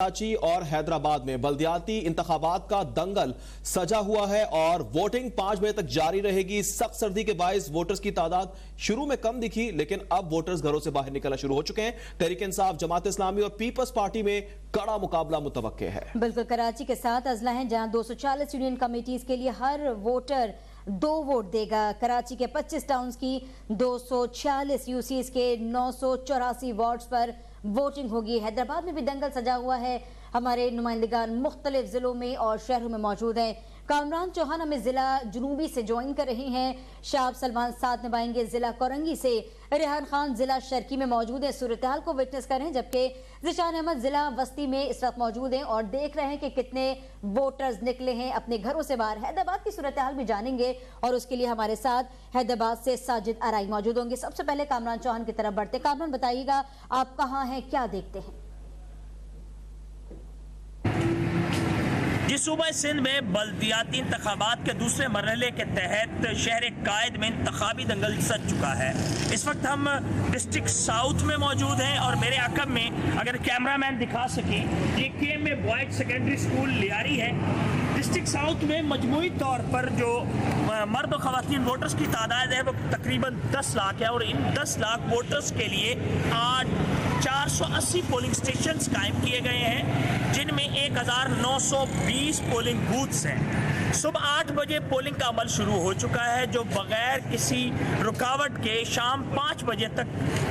कराची और हैदराबाद में बल्दियाती इंतखाबात का दंगल सजा हुआ है और वोटिंग 5 बजे तक जारी रहेगी। सख्त सर्दी के बायस वोटर्स की तादाद शुरू में कम दिखी, लेकिन अब वोटर्स घरों से बाहर निकलना शुरू हो चुके हैं। तहरीक इंसाफ, जमात इस्लामी और पीपल्स पार्टी में कड़ा मुकाबला मुतवक्के है। बिल्कुल, कराची के साथ अजला है जहां 240 यूनियन कमेटीज के लिए हर वोटर 2 वोट देगा। कराची के 25 टाउन्स की 246 यूसीज के 984 वार्ड्स पर वोटिंग होगी। हैदराबाद में भी दंगल सजा हुआ है। हमारे नुमाइंदगान मुख्तलिफ जिलों में और शहरों में मौजूद हैं। कामरान चौहान हमें जिला जुनूबी से ज्वाइन कर रहे हैं। शाह सलमान साथ निभाएंगे जिला कोरंगी से। रेहान खान जिला शर्की में मौजूद है, सूरत हाल को विटनेस कर रहे हैं, जबकि ज़िशान अहमद जिला वस्ती में इस वक्त मौजूद हैं और देख रहे हैं कि कितने वोटर्स निकले हैं अपने घरों से बाहर। हैदराबाद की सूरत हाल भी जानेंगे और उसके लिए हमारे साथ हैदराबाद से साजिद अराई मौजूद होंगे। सबसे पहले कामरान चौहान की तरफ बढ़ते। कामरान, बताइएगा आप कहाँ हैं, क्या देखते हैं? जिस सूबा सिंध में बल्दियाती इंतखाबात के दूसरे मरहले के तहत शहर कायद में इंतखाबी दंगल सज चुका है। इस वक्त हम डिस्ट्रिक्ट साउथ में मौजूद हैं और मेरे अकब में अगर कैमरामैन दिखा सके, ये KM boys secondary school Lyari है। डिस्ट्रिक्ट साउथ में मजमूई तौर पर जो मर्द और ख़वातीन वोटर्स की तादाद है वो तकरीबन 10 लाख है और इन 10 लाख वोटर्स के लिए आज 480 पोलिंग स्टेशन कायम किए गए हैं, जिनमें 1920 पोलिंग बूथ्स हैं। सुबह 8 बजे पोलिंग का अमल शुरू हो चुका है, जो बगैर किसी रुकावट के शाम 5 बजे तक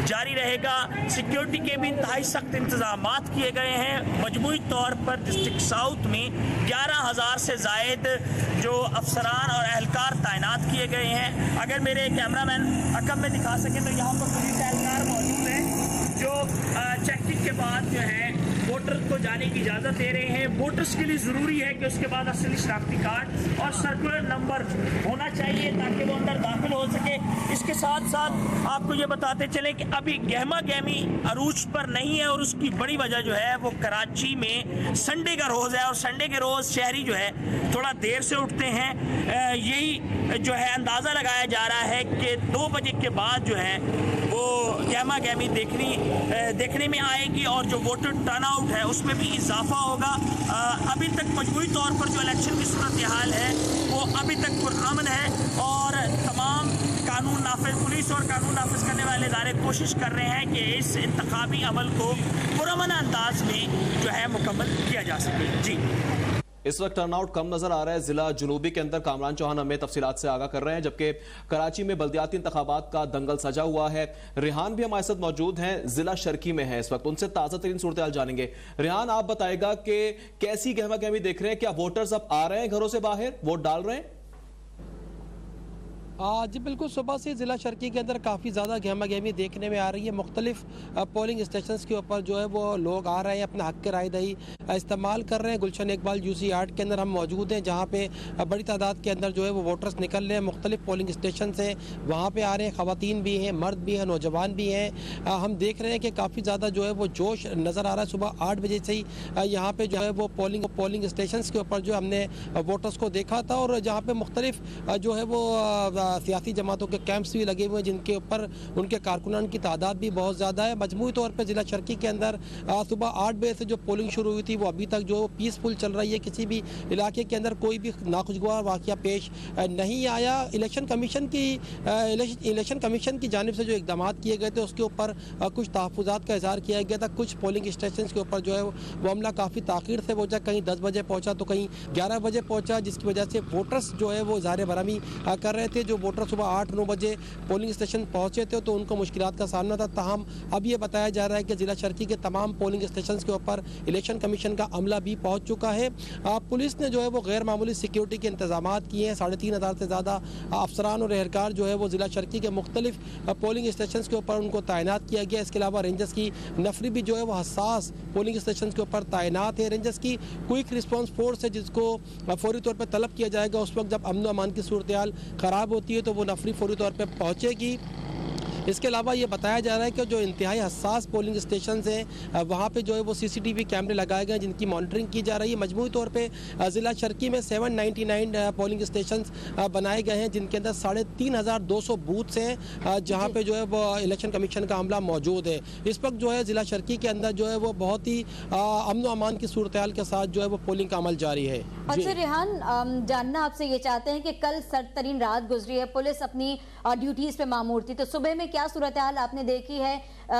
जारी रहेगा। सिक्योरिटी के भी इंतहाई सख्त इंतजाम किए गए हैं। मजमूई तौर पर डिस्ट्रिक्ट साउथ में 11,000 से जायद जो अफसरान और एहलकार तैनात किए गए हैं। अगर मेरे कैमरामैन अकब में दिखा सके तो यहाँ पर पुलिस एहलकार मौजूद हैं जो चेकिंग के बाद जो है वोटर को जाने की इजाज़त दे रहे हैं। वोटर्स के लिए ज़रूरी है कि उसके बाद असली शनाख्ती कार्ड और सर्कुलर नंबर होना चाहिए ताकि वो अंदर दाखिल हो सके। इसके साथ साथ आपको ये बताते चलें कि अभी गहमा गहमी अरूज पर नहीं है और उसकी बड़ी वजह जो है वो कराची में संडे का रोज़ है और संडे के रोज़ शहरी जो है थोड़ा देर से उठते हैं। यही जो है अंदाज़ा लगाया जा रहा है कि 2 बजे के बाद जो है वो गहमा गहमी देखने में आएगी और जो वोटर टर्नआउट है उसमें भी इजाफा होगा। अभी तक मजबूरी तौर पर जो इलेक्शन की सूरत हाल है वो अभी तक पुरअमन है और तमाम कानून नाफिज पुलिस और कानून नाफिज करने वाले इदारे कोशिश कर रहे हैं कि इस इंतखाबी अमल को पुरअमन अंदाज में जो है मुकम्मल किया जा सके। जी, इस वक्त टर्नआउट कम नजर आ रहा है जिला जुनूबी के अंदर। कामरान चौहान हमें तफसीलात से आगाह कर रहे हैं, जबकि कराची में बल्दियाती इंतखाबात का दंगल सजा हुआ है। रेहान भी हमारे साथ मौजूद हैं, जिला शर्की में है इस वक्त, उनसे ताज़ा तरीन सूरत हाल जानेंगे। रेहान, आप बताएगा कि कैसी गहमा गहमी देख रहे हैं? क्या वोटर्स अब आ रहे हैं घरों से बाहर, वोट डाल रहे हैं? जी बिल्कुल, सुबह से ज़िला शर्की के अंदर काफ़ी ज़्यादा गहमा गहमी देखने में आ रही है। मुख्तलिफ पोलिंग स्टेशन के ऊपर जो है वो लोग आ रहे हैं, अपना हक़ राय दही इस्तेमाल कर रहे हैं। गुलशन इकबाल यूसी 8 के अंदर हम मौजूद हैं, जहाँ पे बड़ी तादाद के अंदर जो है वो वोटर्स निकल रहे हैं। मुख्तलिफ पोलिंग स्टेशन से वहाँ पर आ रहे हैं, ख़वातीन भी हैं, मर्द भी हैं, नौजवान भी हैं। हम देख रहे हैं कि काफ़ी ज़्यादा जो है वो जोश नज़र आ रहा है। सुबह 8 बजे से ही यहाँ पर जो है वो पोलिंग स्टेशन के ऊपर जो हमने वोटर्स को देखा था और जहाँ पर मुख्तलिफ जो है वो सियासी जमातों के कैंप्स भी लगे हुए हैं, जिनके ऊपर उनके कारकुनान की तादाद भी बहुत ज़्यादा है। मजमूई तौर पर ज़िला शर्की के अंदर सुबह 8 बजे से जो पोलिंग शुरू हुई थी वो अभी तक जो पीसफुल चल रही है। किसी भी इलाके के अंदर कोई भी नाखुशगवार वाक़या पेश नहीं आया। इलेक्शन कमीशन की जानिब से जो इक़दाम किए गए थे उसके ऊपर कुछ तहफ़्फ़ुज़ात का इज़हार किया गया था। कुछ पोलिंग स्टेशन के ऊपर जो है वो अमला काफ़ी ताख़ीर से पहुँचा, कहीं 10 बजे पहुँचा तो कहीं 11 बजे पहुँचा, जिसकी वजह से वोटर्स जो है वो इज़हार बरहमी कर रहे थे। जो वोटर सुबह 8-9 बजे पोलिंग स्टेशन पहुंचे थे तो उनको मुश्किलात का सामना था। ताहम अब ये बताया जा रहा है कि ज़िला शर्की के तमाम पोलिंग स्टेशन के ऊपर इलेक्शन कमीशन का अमला भी पहुंच चुका है। पुलिस ने जो है वो गैर मामूली सिक्योरिटी के इंतजाम किए हैं। 3,500 से ज़्यादा अफसरान और एहलकार जो है वो ज़िला शर्की के मुख्तलिफ पोलिंग स्टेशन के ऊपर उनको तैनात किया गया। इसके अलावा रेंजर्स की नफरी भी जो है वो हसास पोलिंग स्टेशन के ऊपर तैनात है। रेंजर्स की क्विक रिस्पॉन्स फोर्स है जिसको फौरी तौर पर तलब किया जाएगा। उस वक्त जब अमन अमान की सूरत हाल ख़राब होती है तो वो नफरी फौरी तौर पर पहुँचेगी। इसके अलावा ये बताया जा रहा है कि जो इंतहाई हसास पोलिंग स्टेशन हैं वहाँ पे जो है वो CCTV कैमरे लगाए गए हैं जिनकी मॉनिटरिंग की जा रही है। मजमूई तौर पे ज़िला शर्की में 799 पोलिंग स्टेशन बनाए गए हैं जिनके अंदर 3,500 बूथ्स हैं जहाँ पे जो है वो इलेक्शन कमीशन का अमला मौजूद है। इस वक्त जो है ज़िला शर्की के अंदर जो है वो बहुत ही अमन व अमान की सूरत हाल के साथ जो है वो पोलिंग का अमल जारी है। अच्छा रेहान, जानना आपसे ये चाहते हैं कि कल सर्द तरीन रात गुजरी है, पुलिस अपनी ड्यूटीज पे मामूर थी, तो सुबह में क्या सूरत हाल आपने देखी है?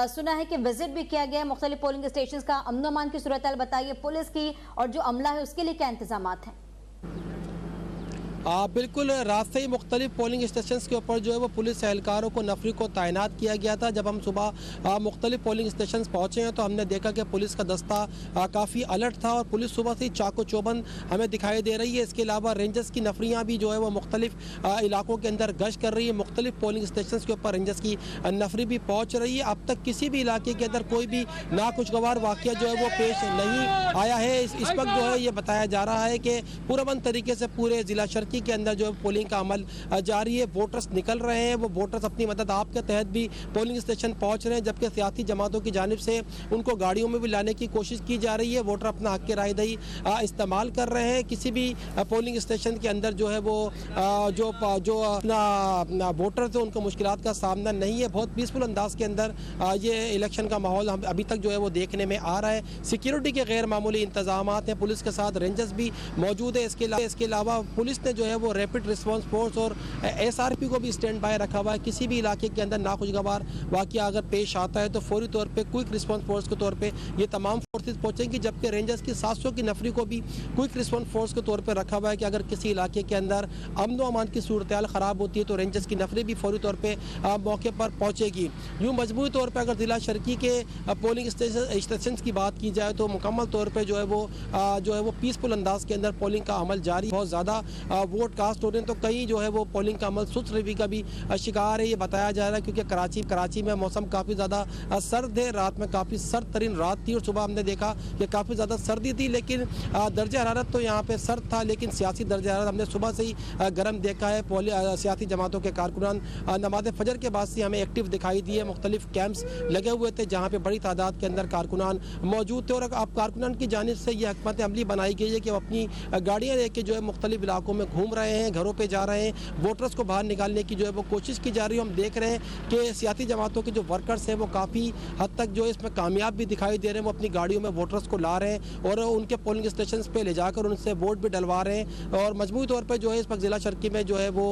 सुना है कि विजिट भी किया गया है मुख्तलिफ पोलिंग स्टेशन का, अमन व अमान की सूरत हाल बताइए, पुलिस की और जो अमला है उसके लिए क्या इंतजामात हैं? बिल्कुल, रात से ही मुख्तलिफ पोलिंग स्टेशन के ऊपर जो है वो पुलिस एहलकारों को नफरी को तैनात किया गया था। जब हम सुबह मुख्तलिफ पोलिंग स्टेशन पहुँचे हैं तो हमने देखा कि पुलिस का दस्ता काफ़ी अलर्ट था और पुलिस सुबह से ही चाको चौबंद हमें दिखाई दे रही है। इसके अलावा रेंजर्स की नफरियाँ भी जो है वो मुख्तलिफ इलाकों के अंदर गश्त कर रही है। मुख्तलिफ पोलिंग स्टेशन के ऊपर रेंजर्स की नफरी भी पहुँच रही है। अब तक किसी भी इलाके के अंदर कोई भी नाखुशगवार वाक़या जो है वो पेश नहीं आया है। इस वक्त जो है ये बताया जा रहा है कि पुरअमन तरीके से पूरे ज़िला शर्की के अंदर जो पोलिंग का अमल जारी है। वोटर्स निकल रहे हैं, वो वोटर्स अपनी मदद आप के तहत भी पोलिंग स्टेशन पहुंच रहे हैं, जबकि सियासी जमातों की जानिब से उनको गाड़ियों में भी लाने की कोशिश की जा रही है। वोटर अपना हक रायदही इस्तेमाल कर रहे हैं। किसी भी पोलिंग स्टेशन के अंदर जो है वो जो अपना वोटर्स है उनको मुश्किलात का सामना नहीं है। बहुत पीसफुल अंदाज के अंदर ये इलेक्शन का माहौल हम अभी तक जो है वो देखने में आ रहा है। सिक्योरिटी के गैर मामूली इंतजाम हैं, पुलिस के साथ रेंजर्स भी मौजूद है। इसके अलावा पुलिस ने जो है वो रैपिड रिस्पांस फोर्स और SRP को भी स्टैंड बाय रखा हुआ है। किसी भी इलाके के अंदर नाखुशगवार वाक़या अगर पेश आता है तो फौरी तौर पे क्विक रिस्पांस फोर्स के तौर पे ये तमाम फोर्सेस पहुंचेंगी, जबकि रेंजर्स की 700 की नफरी को भी क्विक रिस्पांस फोर्स के तौर पे रखा हुआ है कि अगर किसी इलाके के अंदर अमन व अमान की सूरत हाल ख़राब होती है तो रेंजर्स की नफरी भी फौरी तौर पर मौके पर पहुँचेगी। यूँ मजमूई तौर पर अगर ज़िला शर्की के पोलिंग स्टेशन की बात की जाए तो मुकम्मल तौर पर जो है वो पीसफुल अंदाज के अंदर पोलिंग का अमल जारी। बहुत ज़्यादा वोट कास्ट हो रहे हैं तो कहीं जो है वो पोलिंग का अमल सुस्त रवि का भी शिकार है, ये बताया जा रहा है, क्योंकि कराची में मौसम काफ़ी ज़्यादा सर्द है। रात में काफ़ी सर्द तरीन रात थी और सुबह हमने देखा कि काफ़ी ज़्यादा सर्दी थी, लेकिन दर्जा हरारत तो यहाँ पे सर्द था, लेकिन सियासी दर्जा हरारत हमने सुबह से ही गर्म देखा है। सियासी जमातों के कारकुनान नमाज फजर के बाद से हमें एक्टिव दिखाई दिए। मुख्तलिफ कैंप्स लगे हुए थे जहाँ पर बड़ी तादाद के अंदर कारकुनान मौजूद थे और अब कारकुनान की जानिब से यह हिकमत अमली बनाई गई है कि वो अपनी गाड़ियाँ लेके जो है मुख्तलिफ इलाकों में घूम रहे हैं, घरों पे जा रहे हैं, वोटर्स को बाहर निकालने की जो है वो कोशिश की जा रही है। हम देख रहे हैं कि सियासी जमातों के जो वर्कर्स हैं वो काफ़ी हद तक जो है इसमें कामयाब भी दिखाई दे रहे हैं। वो अपनी गाड़ियों में वोटर्स को ला रहे हैं और उनके पोलिंग स्टेशन पे ले जाकर उनसे वोट भी डलवा रहे हैं और मजमूई तौर पर जो है इस वक्त ज़िला शर्की में जो है वो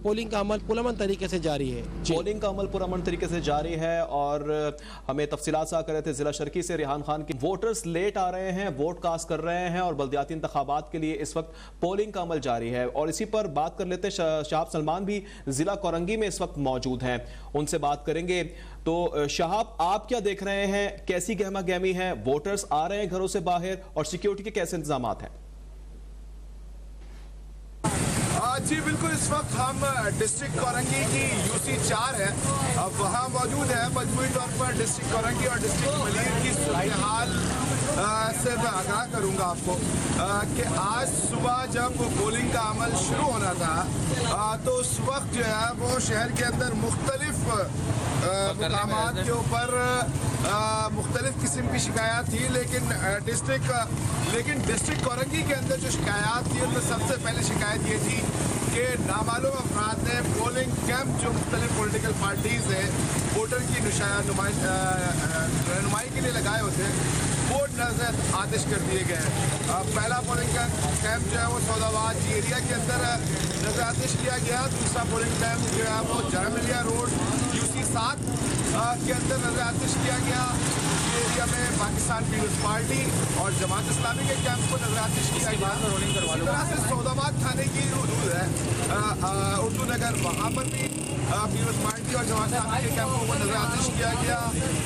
पोलिंग का अमल पुरअमन तरीके से जारी है। पोलिंग का अमल पुरअमन तरीके से जारी है और हमें तफसीलात से कर रहे थे ज़िला शर्की से रेहान खान की। वोटर्स लेट आ रहे हैं, वोट कास्ट कर रहे हैं और बल्दियाती इंतखाबात के लिए इस वक्त पोलिंग का अमल जारी है। और इसी पर बात कर लेते हैं, शहाब सलमान भी जिला कोरंगी में इस वक्त मौजूद हैं, उनसे बात करेंगे। तो शहाब, आप क्या देख रहे हैं, कैसी गहमा गहमी है, वोटर्स आ रहे हैं घरों से बाहर और सिक्योरिटी के कैसे इंतजामात हैं? जी बिल्कुल, इस वक्त हम डिस्ट्रिक्ट कोरंगी की UC 4 है, अब वहाँ मौजूद है। मजमूई तौर पर डिस्ट्रिक्ट कोरंगी और डिस्ट्रिक्ट मलीर की सूरत हाल से मैं आगाह करूँगा आपको कि आज सुबह जब पोलिंग का अमल शुरू होना था तो उस वक्त जो है वो शहर के अंदर मुख्तलिफ मकामात के ऊपर मुख्तलिफ किस्म की शिकायत थी, लेकिन डिस्ट्रिक्ट कोरंगी के अंदर जो शिकायत थी उनमें सबसे पहले शिकायत ये थी कि नामालूम अफराद ने पोलिंग कैंप जो मुख्तलिफ पोलिटिकल पार्टीज़ हैं वोटर की रहनुमाई के लिए लगाए होते हैं वो नजर आतिश कर दिए गए हैं। पहला पोलिंग कैंप जो है वो सौदाबाद एरिया के अंदर नजर आतिश किया गया। दूसरा पोलिंग कैंप जो है वो जामिया रोड UC 7 के अंदर नजर आतिश किया गया। एरिया में पाकिस्तान पीपल्स पार्टी और जमात इस्लामी के कैंप को नजर आतिश किया गया। इस तरह से सौदाबाद थाने की हदूद है उर्दू नगर, वहाँ पर भी पीपल्स पार्टी और जमात इस्लामी के कैंपों को नजर आतिश किया गया।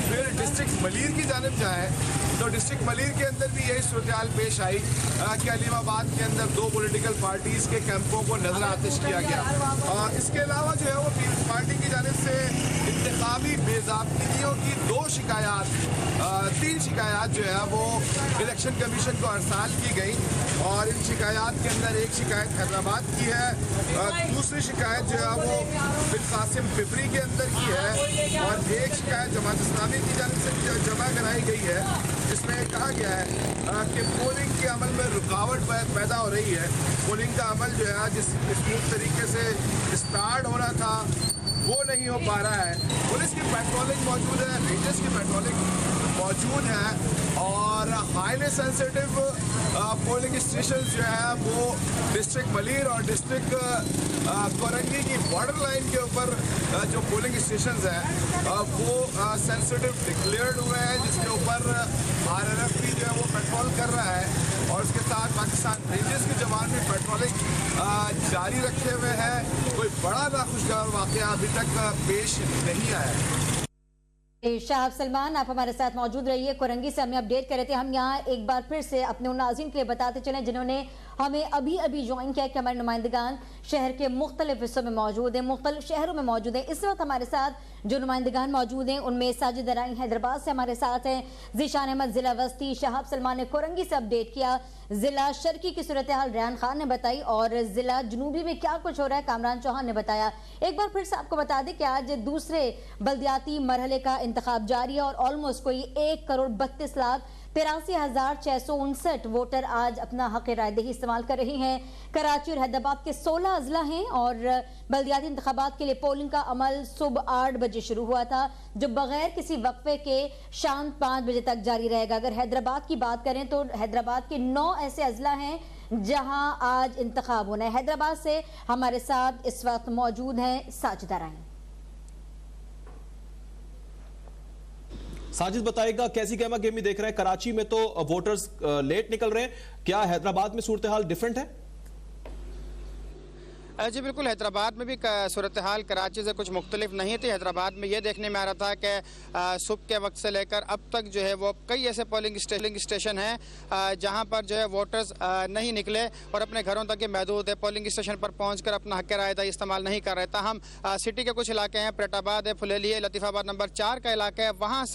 फिर डिस्ट्रिक्ट मलीर की जानिब जाए तो डिस्ट्रिक्ट मलीर के अंदर भी यही सूरत पेश आई कि अलीमाबाद के अंदर 2 पॉलिटिकल पार्टीज़ के कैंपों को नजर आतिश किया गया। इसके अलावा जो है वो पीपल्स पार्टी की जानिब से इंतखाबी बेज़ाब्तियों की 3 शिकायत जो है वो इलेक्शन कमीशन को अरसाल की गई और इन शिकायत के अंदर एक शिकायत हैदराबाद की है, दूसरी शिकायत जो है वो बिलकासिम पिपरी के अंदर की है और एक शिकायत जमात इस्लामी की जानिब से जमा कराई गई है, जिसमें कहा गया है कि पोलिंग के अमल में रुकावट पैदा हो रही है। पोलिंग का अमल जो है जिस स्मूथ तरीके से स्टार्ट होना था वो नहीं हो पा रहा है। पुलिस की पेट्रोलिंग मौजूद है, रेंजर्स की पेट्रोलिंग मौजूद है और हाईली सेंसिटिव पोलिंग स्टेशन जो है वो डिस्ट्रिक्ट मलीर और डिस्ट्रिक्ट कोरंगी की बॉर्डर लाइन के ऊपर जो पोलिंग स्टेशन हैं वो सेंसिटिव डिक्लेयर्ड हुए हैं, जिसके ऊपर RRF जो है वो पेट्रोल कर रहा है और उसके साथ पाकिस्तान रेंजर्स के जवान भी पेट्रोलिंग जारी रखे हुए हैं। कोई बड़ा नाखुशगवार वाक़या अभी तक पेश नहीं आया है। शाहब सलमान, आप हमारे साथ मौजूद रहिए। कोरंगी से हमें अपडेट कर रहे थे। हम यहाँ एक बार फिर से अपने उन नाज़रीन के लिए बताते चलें जिन्होंने हमें अभी अभी ज्वाइन किया कि हमारे नुमाइंदगान शहर के मुख्तलिफ हिस्सों में मौजूद हैं, मुख्तलिफ शहरों में मौजूद हैं। इस वक्त हमारे साथ जो नुमाइंदगान मौजूद हैं उनमें साजिद दराई हैदराबाद से हमारे साथ हैं, ज़ीशान अहमद ज़िला वस्ती, शाहब सलमान ने कोरंगी से अपडेट किया, ज़िला शर्की की सूरत हाल रेहान खान ने बताई और ज़िला जनूबी में क्या कुछ हो रहा है कामरान चौहान ने बताया। एक बार फिर से आपको बता दें कि आज दूसरे बल्दियाती मरहले का इंतखाब जारी है और ऑलमोस्ट कोई 1,32,83,659 वोटर आज अपना हक रायदही इस्तेमाल कर रही हैं। कराची और हैदराबाद के 16 अजला हैं और बल्दियाती इंतखाबात के लिए पोलिंग का अमल सुबह 8 बजे शुरू हुआ था, जो बगैर किसी वक्फे के शाम 5 बजे तक जारी रहेगा। अगर हैदराबाद की बात करें तो हैदराबाद के 9 ऐसे अजला हैं जहां आज इंतखाब होना है। हैदराबाद से हमारे साथ इस वक्त मौजूद हैं साजिद दराई। साजिद बताएगा कैसी गहमा गेमी देख रहे हैं? कराची में तो वोटर्स लेट निकल रहे हैं, क्या हैदराबाद में सूरत हाल डिफरेंट है? जी बिल्कुल, हैदराबाद में भी सूरत हाल कराची से कुछ मुख्तलिफ नहीं थी। हैदराबाद में ये देखने में आ रहा था कि सुबह के वक्त से लेकर अब तक जो है वो कई ऐसे पोलिंग स्टेशन हैं जहां पर जो है वोटर्स नहीं निकले और अपने घरों तक ही महदूद है, पोलिंग स्टेशन पर पहुंचकर अपना हक रायदही इस्तेमाल नहीं कर रहे। ताहम सिटी के कुछ इलाके हैं, प्रेटाबाद है, फुलेली है, लतीफ़ाबाद नंबर 4 का इलाका है, वहाँ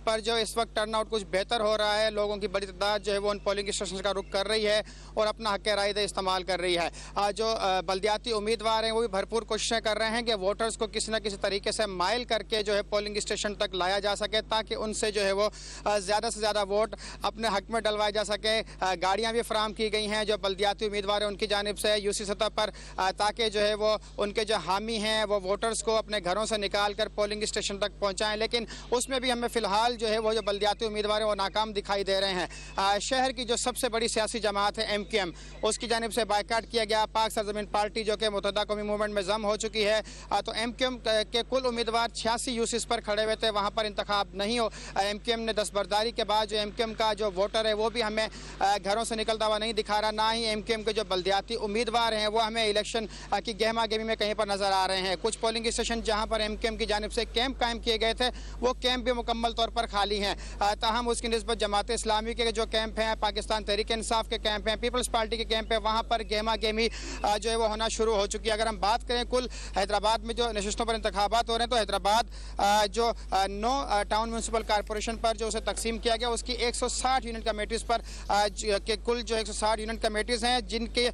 पर जो इस वक्त टर्नआउट कुछ बेहतर हो रहा है। लोगों की बड़ी तादाद जो है वो उन पोलिंग स्टेशन का रुख कर रही है और अपना हक रायदही इस्तेमाल कर रही है। जो बल्दियाती उम्मीदवार हैं वो भी भरपूर कोशिशें कर रहे हैं कि वोटर्स को किसी न किसी तरीके से माइल करके जो है पोलिंग स्टेशन तक लाया जा सके, ताकि उनसे जो है वो ज़्यादा से ज़्यादा वोट अपने हक में डलवाए जा सके। गाड़ियाँ भी फराम की गई हैं जो बल्दियाती उम्मीदवार हैं उनकी जानिब से यूसी सतह पर, ताकि जो है वो उनके जो हामी हैं वो वोटर्स को अपने घरों से निकाल कर पोलिंग स्टेशन तक पहुँचाएँ। लेकिन उसमें भी हमें फ़िलहाल जो है वो जो बल्दियाती उम्मीदवार हैं वो नाकाम दिखाई दे रहे हैं। शहर की जो सबसे बड़ी सियासी जमात है MQM, उसकी जानिब से बायकाट किया गया। पाक सरजमीन पार्टी जो कि मुत्तहदा कौमी मूवमेंट में जम हो चुकी है, तो MQM के कुल उम्मीदवार 86 यूसीस पर खड़े हुए थे, वहाँ पर इंतखाब नहीं हो। MQM ने दस्तबरदारी के बाद जो MQM का जो वोटर है वो भी हमें घरों से निकलता हुआ नहीं दिखा रहा, ना ही MQM के जो बल्दियाती उम्मीदवार हैं वो हमें इलेक्शन की गहमा गहमी में कहीं पर नजर आ रहे हैं। कुछ पोलिंग स्टेशन जहाँ पर MQM की जानिब से कैंप कायम किए गए थे वो कैंप भी मुकम्मल तौर पर खाली हैं। ताहम उसकी निस्बत जमात इस्लामी के जो कैंप हैं, पाकिस्तान तहरीक इंसाफ के कैंप हैं, पीपल्स पार्टी के कैंप है, वहाँ पर गहमा गहमी जो है वो होना शुरू हो चुकी है। अगर हम बात करें कुल हैदराबाद में जो नशिस्तों पर इंतखाबात हो रहे हैं तो हैदराबाद जो 9 टाउन म्यूनसिपल कॉरपोरेशन पर जो उसे तकसीम किया गया उसकी 160 यूनिट कमेटीज़ पर के कुल जो 160 यूनिट कमेटीज़ हैं जिनके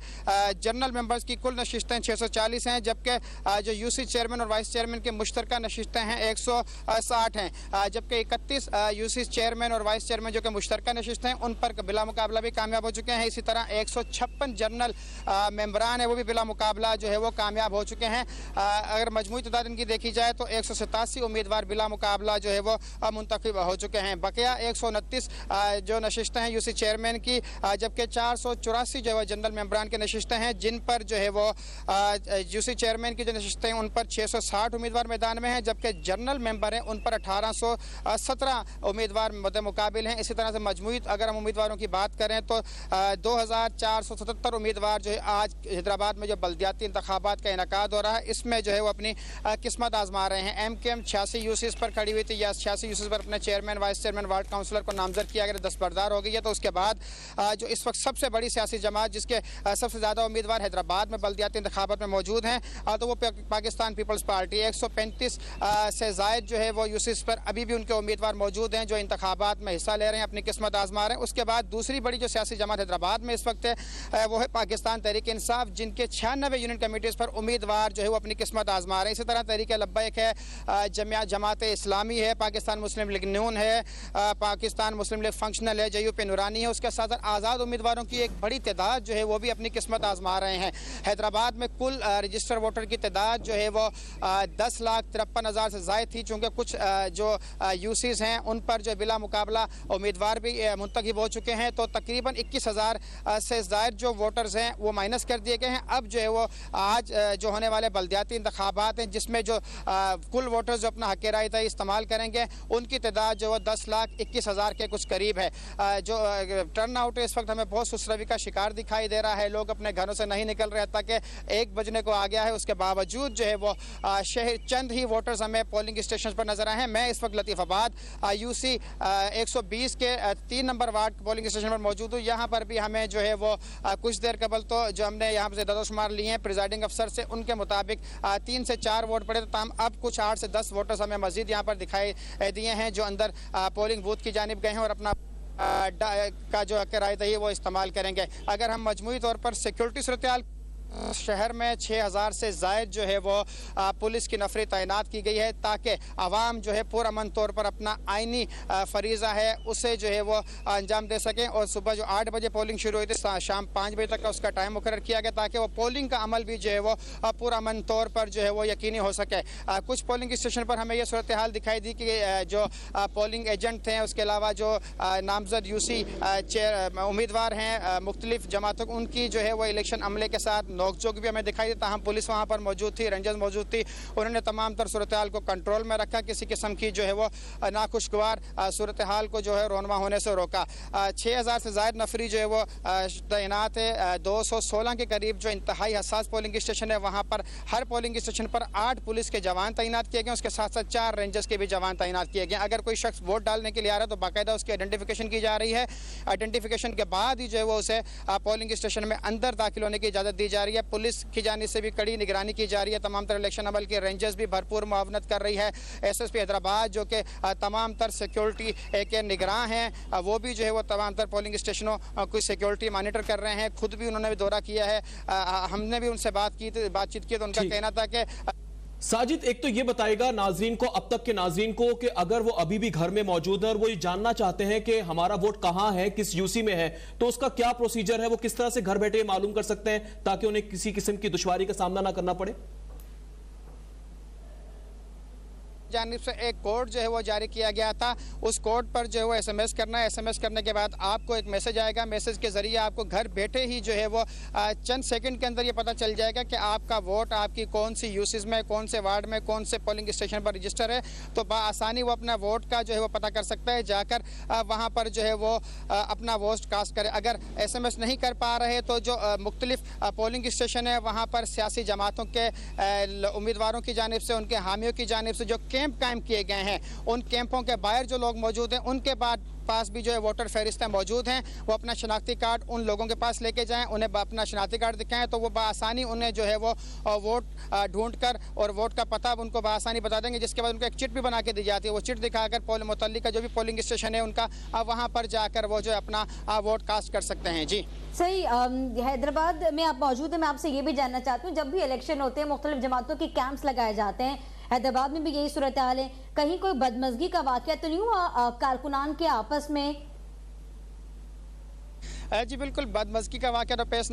जनरल मेंबर्स की कुल नशिस्तें 640 हैं, जबकि जो यूसी चेयरमैन और वाइस चेयरमैन की मुश्तरका नशिस्तें हैं 160 हैं, जबकि 31 यूसी चेयरमैन और वाइस चेयरमैन जो कि मुश्तरका नशिस्तें हैं उन पर बिला मुकाबला भी कामयाब हो चुके हैं। इसी तरह 156 जनरल मेंबरान है वो भी बिला मुकाबला जो है वो कामयाब हो चुके हैं। अगर मजमूई तादाद इनकी देखी जाए तो 187 उम्मीदवार बिला मुकाबला जो है वो मुंतखब हो चुके हैं। बकिया 129 जो नशिस्तें हैं यूसी चेयरमैन की, जबकि 484 जो है जनरल मेंबरान के नशिस्तें हैं जिन पर जो है वो यूसी चेयरमैन की जो नशिस्तें हैं उन पर 660 उम्मीदवार मैदान में हैं, जबकि जनरल मेंबर हैं उन पर 1817 उम्मीदवार मुकाबिल हैं। इसी तरह से मजमूई अगर हम उम्मीदवारों की बात करें तो 2477 उम्मीदवार जो है आज हैदराबाद में जो बल्दियाती बलदियाती इंतखाबात का इनकाद हो रहा है, इसमें जो है वो अपनी किस्मत आजमा रहे हैं। MKM 86 यूसीज पर खड़ी हुई थी, या 86 यूसीज पर अपने chairman, vice chairman, ward councillor को नामजद किया गया, दस्तबरदार हो गई है। तो उसके बाद जो इस वक्त सबसे बड़ी सियासी जमात जिसके सबसे ज़्यादा उम्मीदवार हैदराबाद में बलदियाती इंतखाबात में मौजूद हैं, तो वो पाकिस्तान पीपल्स पार्टी 135 से जायद जो है वो यूसीज पर अभी भी उनके उम्मीदवार मौजूद हैं जो इंतखाबात में हिस्सा ले रहे हैं, अपनी किस्मत आजमा रहे हैं। उसके बाद दूसरी बड़ी जो सियासी जमात हैदराबाद में इस वक्त है वो है पाकिस्तान तहरीक इंसाफ, जिनके 96 यूनियन कमेटीज़ पर उम्मीदवार जो है वो अपनी किस्मत आजमा रहे हैं। इसी तरह तहरीक लब्बैक है, जमात इस्लामी है, पाकिस्तान मुस्लिम लीग नून है, पाकिस्तान मुस्लिम लीग फंक्शनल है, JUP नूरानी है। उसके साथ साथ आज़ाद उम्मीदवारों की एक बड़ी तादाद जो है वो भी अपनी किस्मत आजमा रहे हैं। हैदराबाद में कुल रजिस्टर वोटर की तादाद जो है वो 10,53,000 से ज़ायद थी, चूँकि कुछ जो यूसीज हैं उन पर जो बिला मुकाबला उम्मीदवार भी मुंतखब हो चुके हैं। तो तकरीबन 21,000 से ज़ायद जो वोटर्स हैं वो माइनस कर दिए गए हैं। अब जो है वो आज जो होने वाले बलदियाती इंतखाबात हैं जिसमें जो कुल वोटर्स जो अपना हक़ राय दही इस्तेमाल करेंगे उनकी तादाद जो है 10,21,000 के कुछ करीब है। जो टर्न आउट इस वक्त हमें बहुत सुस्रवी का शिकार दिखाई दे रहा है। लोग अपने घरों से नहीं निकल रहे ताकि 1 बजने को आ गया है, उसके बावजूद जो है वो शहर चंद ही वोटर्स हमें पोलिंग स्टेशन पर नजर आए हैं। मैं इस वक्त लतीफ़ाबाद UC 120 के 3 नंबर वार्ड पोलिंग स्टेशन पर मौजूद हूँ। यहाँ पर भी हमें जो है वो कुछ देर कबल तो जो हमने यहाँ से दस्तशुमार लिए हैं प्रिजाइडिंग अफसर से, उनके मुताबिक 3 से 4 वोट पड़े, तो अब कुछ 8 से 10 वोटर्स हमें मजीद यहाँ पर दिखाई दिए हैं जो अंदर पोलिंग बूथ की जानिब गए हैं और अपना का जो हक़ राय दही वो इस्तेमाल करेंगे। अगर हम मजमूई तौर पर सिक्योरिटी सूरत शहर में 6,000 से ज़ायद जो है वो पुलिस की नफरी तैनात की गई है ताकि आवाम जो है पुरअमन तौर पर अपना आइनी फरीज़ा है उसे जो है वो अंजाम दे सकें। और सुबह जो 8 बजे पोलिंग शुरू हुई थी, शाम 5 बजे तक का उसका टाइम मुकर्रर किया गया ताकि वो पोलिंग का अमल भी जो है वो पुरअमन तौर पर जो है वो यकीनी हो सके। कुछ पोलिंग स्टेशन पर हमें ये सूरत हाल दिखाई दी कि जो पोलिंग एजेंट थे, उसके अलावा जो नामजद UC उम्मीदवार हैं मुख्तलिफ जमातों, उनकी जो है वो इलेक्शन अमले के साथ नोकझोंक भी हमें दिखाई देता। हम पुलिस वहाँ पर मौजूद थी, रेंजर्स मौजूद थी, उन्होंने तमाम तर सूरत हाल को कंट्रोल में रखा, किसी किस्म की जो है वो नाखुशगवार सूरत हाल को जो है रोनमा होने से रोका। 6,000 से ज़ायद नफरी जो है वो तैनात है। 216 के करीब जो इंतहाई हसास पोलिंग स्टेशन है वहाँ पर हर पोलिंग स्टेशन पर 8 पुलिस के जवान तैनात किए गए, उसके साथ साथ 4 रेंजर्स के भी जवान तैनात किए गए। अगर कोई शख्स वोट डालने के लिए आ रहा है तो बाकायदा उसकी आइडेंटिफिकेशन की जा रही है। आइडेंटिफिकेशन के बाद ही जो है वो उसे पोलिंग स्टेशन में अंदर दाखिल होने की इजाज़त दी जा रही है। पुलिस की जानिब से भी कड़ी निगरानी की जा रही है, तमाम तर इलेक्शन अमल के रेंजर्स भी भरपूर मुआवनत कर रही है। SSP हैदराबाद जो कि तमाम तर सिक्योरिटी के निगरान हैं वो भी जो है वो तमाम तर पोलिंग स्टेशनों की सिक्योरिटी मॉनिटर कर रहे हैं। खुद भी उन्होंने भी दौरा किया है, हमने भी उनसे बातचीत की तो उनका कहना था कि साजिद, एक तो ये बताएगा नाजरीन को, अब तक के नाजरीन को, कि अगर वो अभी भी घर में मौजूद है और वो ये जानना चाहते हैं कि हमारा वोट कहां है, किस UC में है, तो उसका क्या प्रोसीजर है, वो किस तरह से घर बैठे मालूम कर सकते हैं ताकि उन्हें किसी किस्म की दुश्वारी का सामना ना करना पड़े? जानिब से एक कोड जो है वो जारी किया गया था, उस कोड पर जो है वो SMS करना है। SMS करने के बाद आपको एक मैसेज आएगा, मैसेज के ज़रिए आपको घर बैठे ही जो है वो चंद सेकंड के अंदर ये पता चल जाएगा कि आपका वोट आपकी कौन सी यूसीज में, कौन से वार्ड में, कौन से पोलिंग स्टेशन पर रजिस्टर है। तो बआसानी वो अपना वोट का जो है वो पता कर सकता है, जाकर वहाँ पर जो है वो अपना वोट कास्ट करे। अगर SMS नहीं कर पा रहे तो जो मुख्तलिफ पोलिंग स्टेशन है वहाँ पर सियासी जमातों के उम्मीदवारों की जानिब से, उनके हामियों की जानिब से जो कैंप कायम किए गए हैं, उन कैंपों के बाहर जो लोग मौजूद हैं उनके पास भी जो है वोटर फहरिस्तें मौजूद हैं। वो अपना शनाख्ती कार्ड उन लोगों के पास लेके जाएं, उन्हें अपना शनाख्ती कार्ड दिखाएं तो वो बआसानी उन्हें जो है वो वोट ढूंढ कर और वोट का पता उनको बआसानी बता देंगे, जिसके बाद उनको एक चिट भी बना के दी जाती है। वो चिट दिखाकर मुतल्लिका जो भी पोलिंग स्टेशन है उनका वहाँ पर जाकर वो जो अपना वोट कास्ट कर सकते हैं। जी सही। हैदराबाद में आप मौजूद हैं, मैं आपसे ये भी जानना चाहती हूँ, जब भी इलेक्शन होते हैं मुख्तलिफ जमातों के कैंप्स लगाए जाते हैं, हैदराबाद में भी यही सूरत हाल है, कहीं कोई बदमज़गी का वाक़या तो नहीं हुआ कारकुनान के आपस में? जी बिल्कुल, बदमज़गी का वाक़या तो पेश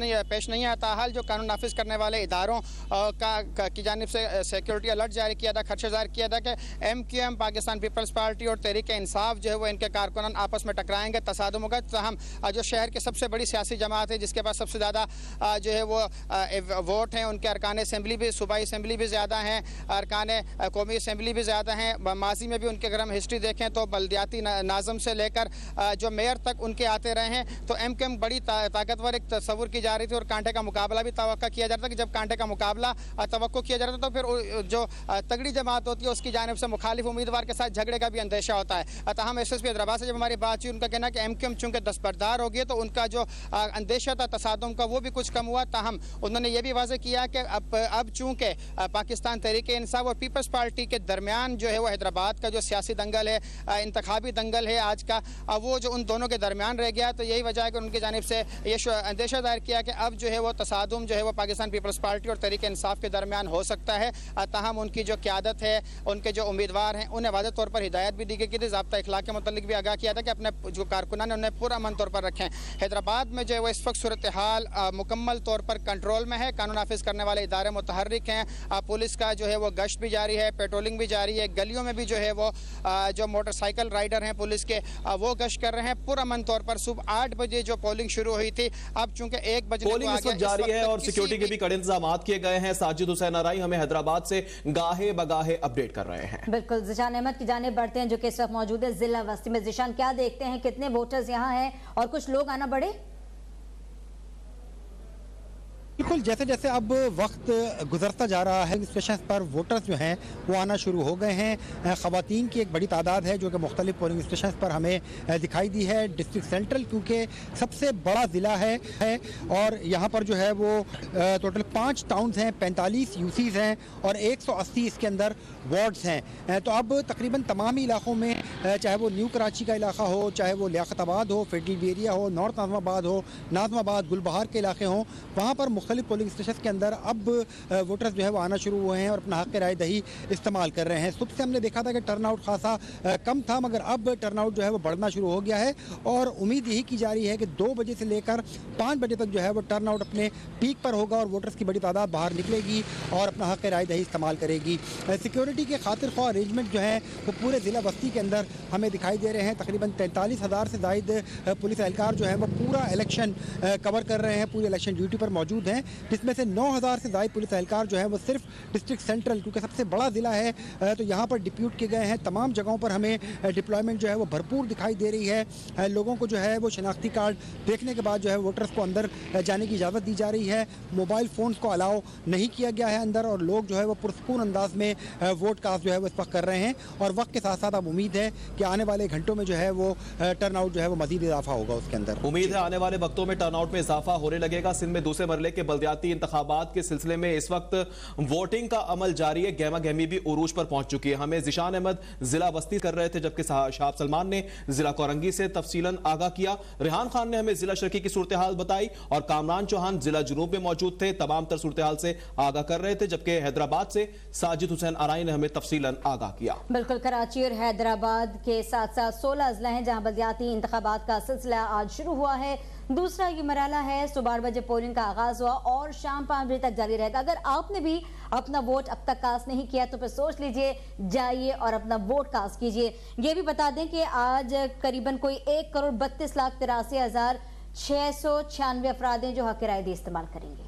नहीं आता। हाल जो कानून नाफिज करने वाले इदारों की जानिब से सिक्योरिटी अलर्ट जारी किया था, खदशा जारी किया था कि MQM पाकिस्तान पीपल्स पार्टी और तहरीक इंसाफ जो है वो इनके कारकुनान आपस में टकराएंगे, तसादुम होगा। ताहम जो शहर की सबसे बड़ी सियासी जमात है जिसके पास सबसे ज़्यादा जो है वो वोट हैं, उनके अरकान असम्बली भी, सूबाई असम्बली भी ज़्यादा हैं, अरकान कौमी असम्बली भी ज़्यादा हैं। माजी में भी उनके अगर हम हिस्ट्री देखें तो बल्दियाती नाज़म से लेकर जो मेयर तक उनके आते रहे हैं। तो MQM ईवीएम बड़ी ताकतवर एक तस्वुर की जा रही थी और कांटे का मुकाबला भी तवक्को किया जा रहा था कि जब कांटे का मुकाबला तवक्को किया जा रहा था तो फिर जो तगड़ी जमात होती है उसकी जानिब से मुखालिफ उम्मीदवार के साथ झगड़े का भी अंदेशा होता है। तहम एसएसपी हैदराबाद से जब हमारी बात हुई, उनका कहना है कि एमक्यूएम चूंकि दस्तबरदार हो गई तो उनका जो अंदेशा था तसादुम का वो भी कुछ कम हुआ। ताहम उन्होंने ये भी वाज़ेह किया कि अब चूंकि पाकिस्तान तहरीक इंसाफ और पीपल्स पार्टी के दरमियान जो है वो हैदराबाद का जो सियासी दंगल है, इंतखाबी दंगल है आज का, वो जो उन दोनों के दरमियान रह गया। तो यही वजह है कि उनकी जानिब से ये अंदेशा जाहिर किया कि अब जो है वो तसादुम जो है वो पाकिस्तान पीपल्स पार्टी और तहरीक इंसाफ के दरमियान हो सकता है। ताहम उनकी जो क़यादत है, उनके जो उम्मीदवार हैं, उन्हें वाज़ेह तौर पर हिदायत भी दी गई थी, ज़ाब्ता इखलाक के मुतालिक भी आगाह किया था कि अपने जो कारकुनान उन्हें पूरा अमन तौर पर रखें। हैदराबाद में जो है वो इस वक्त सूरत हाल मुकम्मल तौर पर कंट्रोल में है। कानून नाफिज करने वाले इदारे मुतहर्रिक हैं। पुलिस का जो है वो गश्त भी जारी है, पेट्रोलिंग भी जारी है। गलियों में भी जो है वो जो मोटरसाइकिल राइडर हैं पुलिस के वो गश्त कर रहे हैं पुरअमन तौर पर। सुबह 8 बजे जो पोलिंग शुरू हुई थी, अब चूंकि 1 बजे पोलिंग इस वक्त जारी है और सिक्योरिटी के भी कड़े इंतजाम किए गए हैं। साजिद हुसैन अराई हमें हैदराबाद से गाहे बगाहे अपडेट कर रहे हैं। बिल्कुल, ज़िशान अहमद की जानिब बढ़ते हैं जो कि इस वक्त मौजूद है जिला वस्ती में। ज़िशान, क्या देखते हैं, कितने वोटर्स यहाँ हैं और कुछ लोग आना बढ़े? बिल्कुल, जैसे जैसे अब वक्त गुजरता जा रहा है स्टेशन पर वोटर्स जो हैं वो आना शुरू हो गए हैं। ख़वातीन की एक बड़ी तादाद है जो कि मुख्तलिफ पोलिंग स्टेशन पर हमें दिखाई दी है। डिस्ट्रिक्ट सेंट्रल क्योंकि सबसे बड़ा ज़िला है और यहाँ पर जो है वो टोटल 5 टाउन्स हैं, 45 यूसीज हैं और 180 इसके अंदर वार्ड्स हैं। तो अब तकरीबन तमाम ही इलाकों में, चाहे वो न्यू कराची का इलाका हो, चाहे वो लियाकताबाद हो, फेडरल एरिया हो, नॉर्थ नाज़माबाद हो, नाज़माबाद गुलबहार के इलाके हों, वहाँ पर मुख्तलिफ पोलिंग स्टेशन के अंदर अब वोटर्स जो है वो आना शुरू हुए हैं और अपना हक़ राय दही इस्तेमाल कर रहे हैं। सुबह से हमने देखा था कि टर्नआउट खासा कम था, मगर अब टर्नआउट जो है वो बढ़ना शुरू हो गया है और उम्मीद यही की जा रही है कि 2 बजे से लेकर 5 बजे तक जो है वो टर्नआउट अपने पीक पर होगा और वोटर्स की बड़ी तादाद बाहर निकलेगी और अपना हक़ राय दही इस्तेमाल करेगी। सिक्योरिटी के खातिर ख्वाह अरेंजमेंट जो है वो पूरे ज़िला बस्ती के अंदर हमें दिखाई दे रहे हैं। तकरीबन 43,000 से ज़ायद पुलिस एहलकार जो है वो पूरा इलेक्शन कवर कर रहे हैं, पूरी इलेक्शन ड्यूटी पर मौजूद हैं, जिसमें से 9,000 से ज़ायद पुलिस एहलकार जो है वो सिर्फ डिस्ट्रिक्ट सेंट्रल, क्योंकि सबसे बड़ा ज़िला है तो यहाँ पर डिप्यूट किए गए हैं। तमाम जगहों पर हमें डिप्लॉयमेंट जो है वो भरपूर दिखाई दे रही है। लोगों को जो है वो शनाख्ती कार्ड देखने के बाद जो है वोटर्स को अंदर जाने की इजाज़त दी जा रही है। मोबाइल फ़ोन्स को अलाउ नहीं किया गया है अंदर और लोग जो है वो पुरसकून अंदाज में वोट कास्ट जो है वो इस वक्त कर रहे हैं और वक्त के साथ साथ अब उम्मीद है कि आने वाले घंटों में जो है वो टर्नआउट जो है वो मज़ीद इजाफा होगा उसके अंदर। उम्मीद है आने वाले वक्तों में टर्नआउट में इजाफा होने लगेगा। सिंध में दूसरे मरहले के बल्दियाती इंतखाबात के सिलसिले में इस वक्त वोटिंग का अमल जारी है। गहमा गहमी भी उरूज पर पहुंच चुकी है। हमें ज़िशान अहमद जिला बस्ती कर रहे थे, जबकि शहाब सलमान ने जिला कोरंगी से तफसीलन आगाह किया। रेहान खान ने हमें जिला शर्की की सूरत हाल बताई और कामरान चौहान जिला जुनूब में मौजूद थे, तमाम तर सूरत हाल से आगाह कर रहे थे, जबकि हैदराबाद से साजिद हुसैन अराई ने हमें तफसीलन आगाह किया। बिल्कुल, कराची और हैदराबाद के साथ साथ 16 अजला हैं जहां बल्दियाती इंतखाबात का सिलसिला आज शुरू हुआ है। दूसरा ये मरहला है, सुबह 8 बजे पोलिंग का आगाज हुआ और शाम 5 बजे तक जारी रहेगा। अगर आपने भी अपना वोट अब तक कास्ट नहीं किया तो फिर सोच लीजिए, जाइए और अपना वोट कास्ट कीजिए। ये भी बता दें कि आज करीबन कोई 1,32,83,696 अफराद हैं जो हक़ राय दे इस्तेमाल करेंगे।